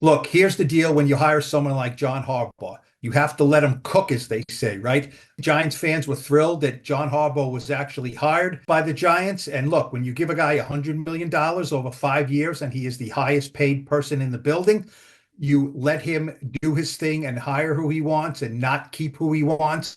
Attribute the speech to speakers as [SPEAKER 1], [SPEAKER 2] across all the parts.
[SPEAKER 1] Look, here's the deal when you hire someone like John Harbaugh. You have to let him cook, as they say, right? Giants fans were thrilled that John Harbaugh was actually hired by the Giants. And look, when you give a guy $100 million over 5 years and he is the highest paid person in the building, you let him do his thing and hire who he wants and not keep who he wants.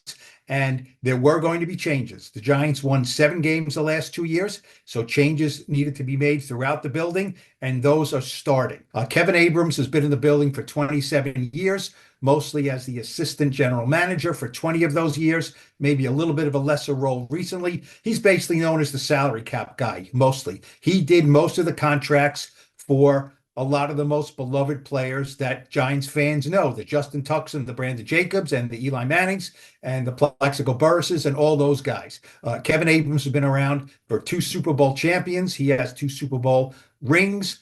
[SPEAKER 1] And there were going to be changes. The Giants won 7 games the last 2 years, so changes needed to be made throughout the building, and those are starting. Kevin Abrams has been in the building for 27 years, mostly as the assistant general manager for 20 of those years, maybe a little bit of a lesser role recently. He's basically known as the salary cap guy, mostly. He did most of the contracts for a lot of the most beloved players that Giants fans know, the Justin Tucks, the Brandon Jacobs, and the Eli Mannings, and the Plaxico Burress, and all those guys. Kevin Abrams has been around for 2 Super Bowl champions. He has 2 Super Bowl rings,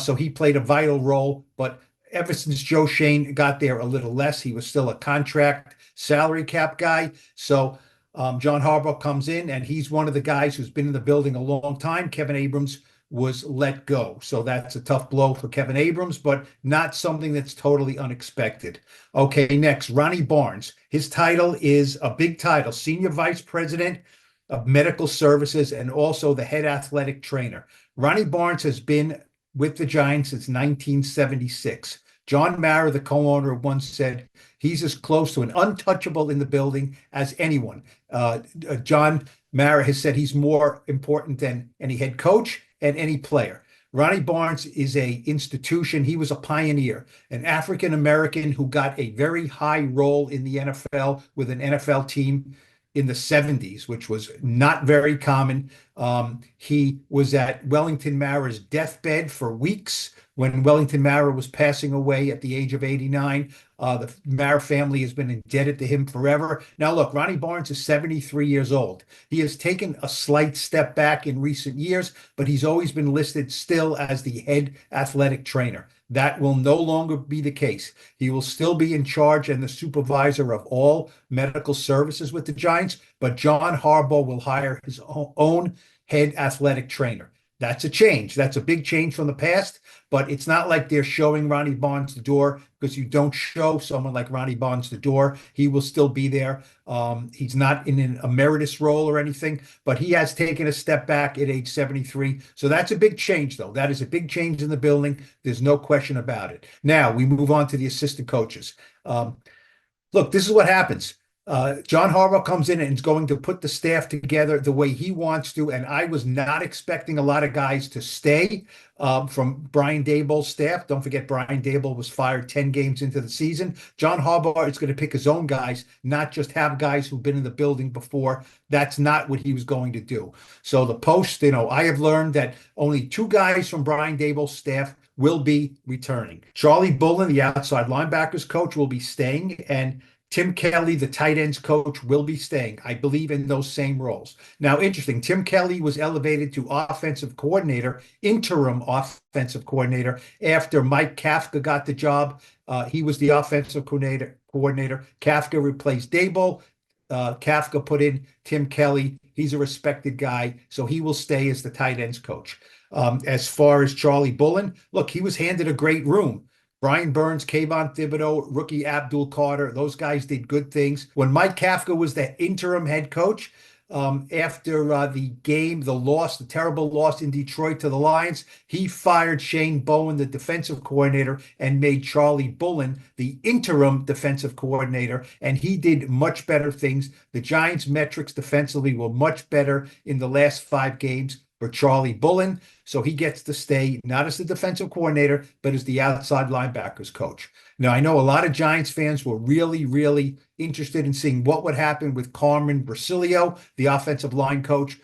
[SPEAKER 1] so he played a vital role. But ever since Joe Schoen got there a little less, he was still a contract salary cap guy. So John Harbaugh comes in, and he's one of the guys who's been in the building a long time. Kevin Abrams was let go. So that's a tough blow for Kevin Abrams, but not something that's totally unexpected. Okay, next, Ronnie Barnes. His title is a big title, Senior Vice President of Medical Services and also the head athletic trainer. Ronnie Barnes has been with the Giants since 1976. John Mara, the co-owner, once said he's as close to an untouchable in the building as anyone. John Mara has said he's more important than any head coach and any player. Ronnie Barnes is a institution. He was a pioneer, an African American who got a very high role in the NFL with an NFL team in the 70s, which was not very common. He was at Wellington Mara's deathbed for weeks when Wellington Mara was passing away at the age of 89. The Mara family has been indebted to him forever. Now, look, Ronnie Barnes is 73 years old. He has taken a slight step back in recent years, but he's always been listed still as the head athletic trainer. That will no longer be the case. He will still be in charge and the supervisor of all medical services with the Giants, but John Harbaugh will hire his own head athletic trainer. That's a change. That's a big change from the past, but it's not like they're showing Ronnie Barnes the door, because you don't show someone like Ronnie Barnes the door. He will still be there. He's not in an emeritus role or anything, but he has taken a step back at age 73. So that's a big change, though. That is a big change in the building. There's no question about it. Now we move on to the assistant coaches. Look, this is what happens. John Harbaugh comes in and is going to put the staff together the way he wants to. And I was not expecting a lot of guys to stay from Brian Daboll's staff. Don't forget, Brian Daboll was fired 10 games into the season. John Harbaugh is going to pick his own guys, not just have guys who've been in the building before. That's not what he was going to do. So the post, I have learned that only 2 guys from Brian Daboll's staff will be returning. Charlie Bullen, the outside linebackers coach, will be staying, and Tim Kelly, the tight ends coach, will be staying, I believe, in those same roles. Now, interesting, Tim Kelly was elevated to offensive coordinator, interim offensive coordinator, after Mike Kafka got the job. He was the offensive coordinator. Kafka replaced Daboll. Kafka put in Tim Kelly. He's a respected guy, so he will stay as the tight ends coach. As far as Charlie Bullen, look, he was handed a great room. Brian Burns, Kayvon Thibodeau, rookie Abdul Carter, those guys did good things. When Mike Kafka was the interim head coach, after the terrible loss in Detroit to the Lions, he fired Shane Bowen, the defensive coordinator, and made Charlie Bullen the interim defensive coordinator, and he did much better things. The Giants' metrics defensively were much better in the last 5 games for Charlie Bullen, so he gets to stay not as the defensive coordinator, but as the outside linebackers coach. Now, I know a lot of Giants fans were really, really interested in seeing what would happen with Carmen Brasilio, the offensive line coach.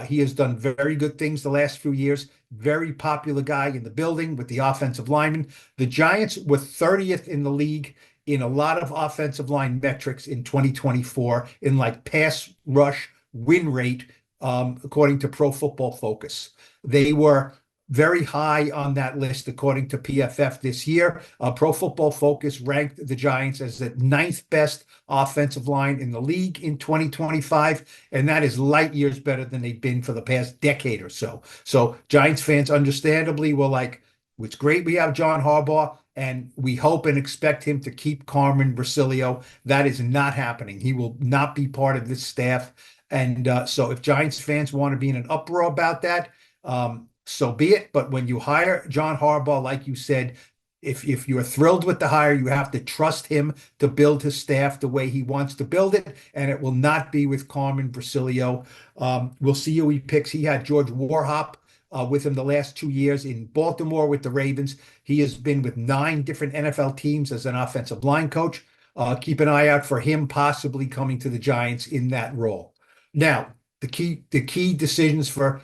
[SPEAKER 1] He has done very good things the last few years. Very popular guy in the building with the offensive linemen. The Giants were 30th in the league in a lot of offensive line metrics in 2024 in like pass rush win rate, according to Pro Football Focus. They were very high on that list, according to PFF this year. Pro Football Focus ranked the Giants as the 9th best offensive line in the league in 2025, and that is light years better than they've been for the past decade or so. So Giants fans understandably were like, it's great we have John Harbaugh. and we hope and expect him to keep Carmen Brasilio. That is not happening. He will not be part of this staff. And so if Giants fans want to be in an uproar about that, so be it. But when you hire John Harbaugh, like you said, if you're thrilled with the hire, you have to trust him to build his staff the way he wants to build it, and it will not be with Carmen Brasilio. We'll see who he picks. He had George Warhop with him the last 2 years in Baltimore with the Ravens. He has been with 9 different NFL teams as an offensive line coach. Keep an eye out for him possibly coming to the Giants in that role. Now, the key decisions for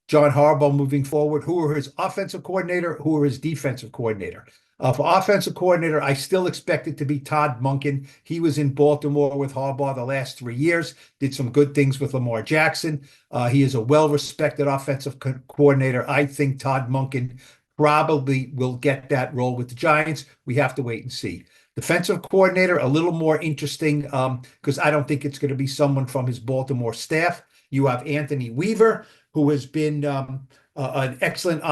[SPEAKER 1] John Harbaugh moving forward. Who are his offensive coordinator? Who are his defensive coordinator? For offensive coordinator, I still expect it to be Todd Monken. He was in Baltimore with Harbaugh the last 3 years, did some good things with Lamar Jackson. He is a well-respected offensive coordinator. I think Todd Monken probably will get that role with the Giants. We have to wait and see. Defensive coordinator, a little more interesting because I don't think it's going to be someone from his Baltimore staff. You have Anthony Weaver, who has been an excellent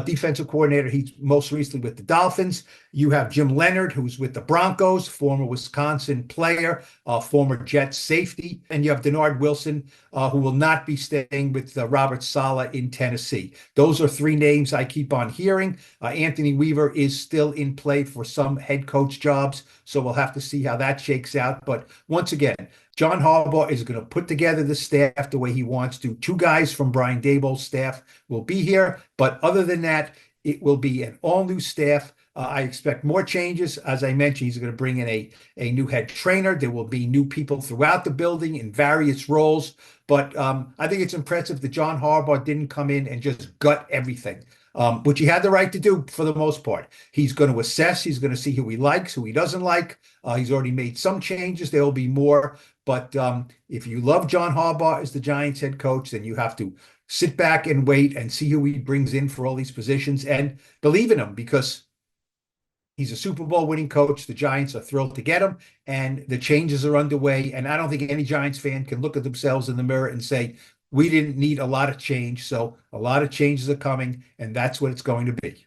[SPEAKER 1] defensive coordinator. He's most recently with the Dolphins. You have Jim Leonard, who's with the Broncos, former Wisconsin player, former Jets safety. And you have Denard Wilson, who will not be staying with Robert Saleh in Tennessee. Those are 3 names I keep on hearing. Anthony Weaver is still in play for some head coach jobs, so we'll have to see how that shakes out. But once again, John Harbaugh is going to put together the staff the way he wants to. 2 guys from Brian Daboll's staff will be here, but other than that, it will be an all-new staff. I expect more changes. As I mentioned, he's going to bring in a new head trainer. There will be new people throughout the building in various roles. But I think it's impressive that John Harbaugh didn't come in and just gut everything, which he had the right to do for the most part. He's going to assess. He's going to see who he likes, who he doesn't like. He's already made some changes. There will be more. But if you love John Harbaugh as the Giants head coach, then you have to sit back and wait and see who he brings in for all these positions and believe in him, because he's a Super Bowl winning coach. The Giants are thrilled to get him, and the changes are underway. And I don't think any Giants fan can look at themselves in the mirror and say, we didn't need a lot of change. So a lot of changes are coming, and that's what it's going to be.